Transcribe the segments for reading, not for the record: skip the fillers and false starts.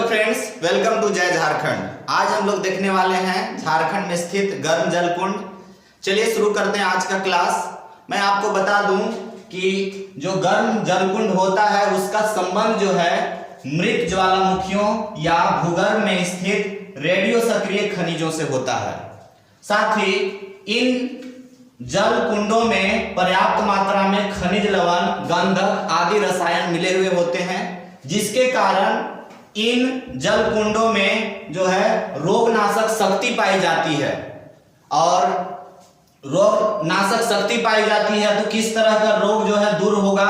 Friends, welcome to जय झारखंड। आज हम लोग देखने वाले हैं झारखंड में स्थित गर्म जल कुंड। चलिए शुरू करते हैं आज का क्लास। मैं आपको बता दूं कि जो गर्म जल कुंड होता है उसका संबंध जो है मृत ज्वालामुखियों या भूगर्भ में स्थित रेडियो सक्रिय खनिजों से होता है। साथ ही इन जल कुंडों में पर्याप्त मात्रा में खनिज लवण, गंधक आदि रसायन मिले हुए होते हैं, जिसके कारण इन जल कुंडों में जो है रोगनाशक शक्ति पाई जाती है। और रोगनाशक शक्ति पाई जाती है तो किस तरह का रोग जो है दूर होगा?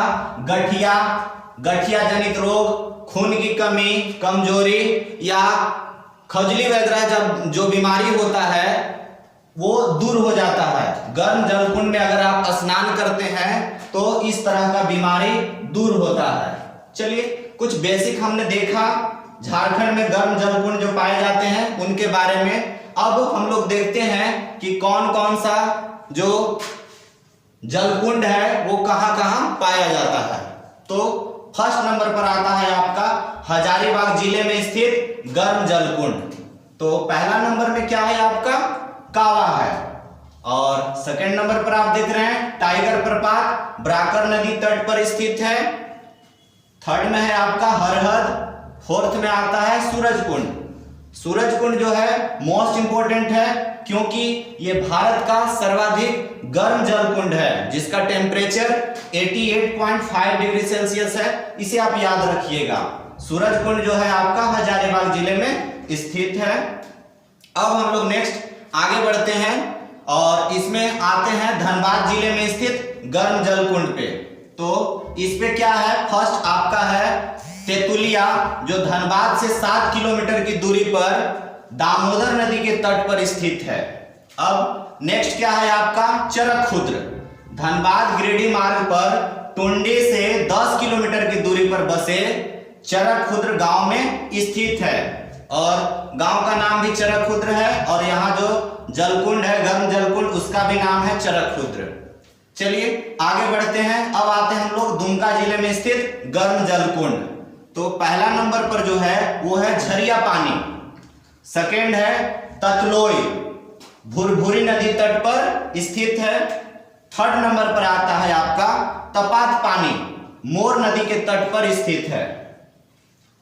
गठिया जनित रोग, खून की कमी, कमजोरी या खजली वगैरह जब जो बीमारी होता है वो दूर हो जाता है। गर्म जल कुंड में अगर आप स्नान करते हैं तो इस तरह का बीमारी दूर होता है। चलिए कुछ बेसिक हमने देखा झारखंड में गर्म जल कुंड जो पाए जाते हैं उनके बारे में। अब हम लोग देखते हैं कि कौन कौन सा जो जल कुंड है वो कहां कहां पाया जाता है। तो फर्स्ट नंबर पर आता है आपका हजारीबाग जिले में स्थित गर्म जल कुंड। तो पहला नंबर में क्या है आपका? कावा है। और सेकंड नंबर पर आप देख रहे हैं टाइगर प्रपात ब्राकर नदी तट पर स्थित है। थर्ड में है आपका हरहद। फोर्थ में आता है सूरज कुंड। सूरज कुंड जो है मोस्ट इंपोर्टेंट है क्योंकि ये भारत का सर्वाधिक गर्म जल कुंड है जिसका टेम्परेचर 88.5 डिग्री सेल्सियस है। इसे आप याद रखिएगा। सूरज कुंड जो है आपका हजारीबाग जिले में स्थित है। अब हम लोग नेक्स्ट आगे बढ़ते हैं और इसमें आते हैं धनबाद जिले में स्थित गर्म जल कुंड पे। तो इस पे क्या है? फर्स्ट आपका है तेतुलिया जो धनबाद से 7 किलोमीटर की दूरी पर दामोदर नदी के तट पर स्थित है। अब नेक्स्ट क्या है आपका? चरक खुद्र धनबाद गिरिडीह मार्ग पर टुंडी से 10 किलोमीटर की दूरी पर बसे चरक खुद्र गांव में स्थित है। और गांव का नाम भी चरक खुद्र है और यहाँ जो जलकुंड है गर्म जलकुंड उसका भी नाम है चरक खुद्र। चलिए आगे बढ़ते हैं। अब आते हैं हम लोग दुमका जिले में स्थित गर्म जलकुंड। तो पहला नंबर पर जो है वो है झरिया पानी। सेकेंड है ततलोई भुरभुरी नदी तट पर स्थित है। थर्ड नंबर पर आता है आपका तपात पानी मोर नदी के तट पर स्थित है।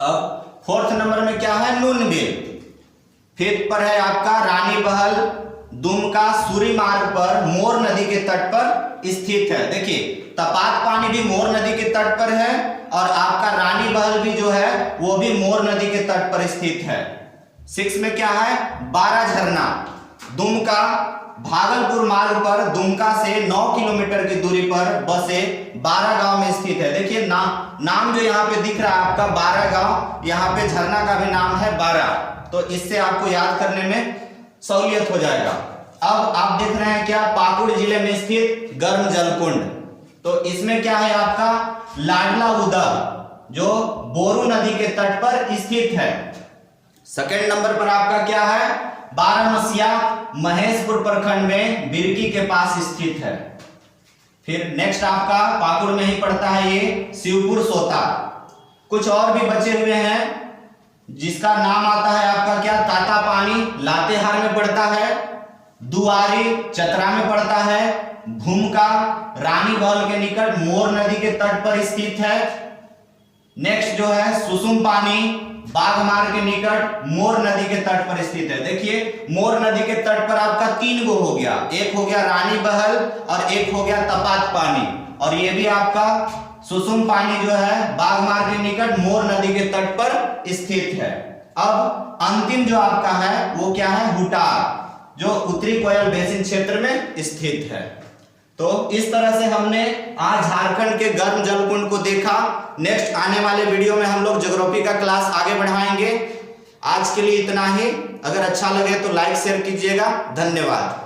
अब फोर्थ नंबर में क्या है? नूनबेल। फिफ्थ पर है आपका रानी बहल दुमका सूरी मार्ग पर मोर नदी के तट पर स्थित है। देखिए तपात पानी भी मोर नदी के तट पर है और आपका रानी बहल भी जो है वो भी मोर नदी के तट पर स्थित है। 6 में क्या है? 12 झरना दुमका भागलपुर मार्ग पर दुमका से 9 किलोमीटर की दूरी पर बसे 12 गांव में स्थित है। देखिए नाम जो यहाँ पे दिख रहा है आपका 12 गांव, यहाँ पे झरना का भी नाम है 12। तो इससे आपको याद करने में सहूलियत हो जाएगा। अब आप देख रहे हैं क्या? पाकुड़ जिले में स्थित गर्म जलकुंड। तो इसमें क्या है आपका? लाडला उदय जो बोरू नदी के तट पर स्थित है। सेकेंड नंबर पर आपका क्या है? बारामसिया महेशपुर प्रखंड में बिरकी के पास स्थित है। फिर नेक्स्ट आपका पाकुड़ में ही पड़ता है ये शिवपुर सोता। कुछ और भी बचे हुए हैं जिसका नाम आता है आपका क्या? ताता पानी लातेहार में पड़ता है। दुआरी चतरा में पड़ता है। भूमका रानी बहल के निकट मोर नदी के तट पर स्थित है। नेक्स्ट जो है सुसुम पानी बाघमार के निकट मोर नदी के तट पर स्थित है। देखिए मोर नदी के तट पर आपका 3 गो हो गया, एक हो गया रानी बहल और एक हो गया तपात पानी, और ये भी आपका सुसुम पानी जो है बाघमार के निकट मोर नदी के तट पर स्थित है। अब अंतिम जो आपका है वो क्या है? हुटार जो उत्तरी कोयल बेसिन क्षेत्र में स्थित है। तो इस तरह से हमने आज झारखंड के गर्म जलकुंड को देखा। नेक्स्ट आने वाले वीडियो में हम लोग ज्योग्राफी का क्लास आगे बढ़ाएंगे। आज के लिए इतना ही। अगर अच्छा लगे तो लाइक शेयर कीजिएगा। धन्यवाद।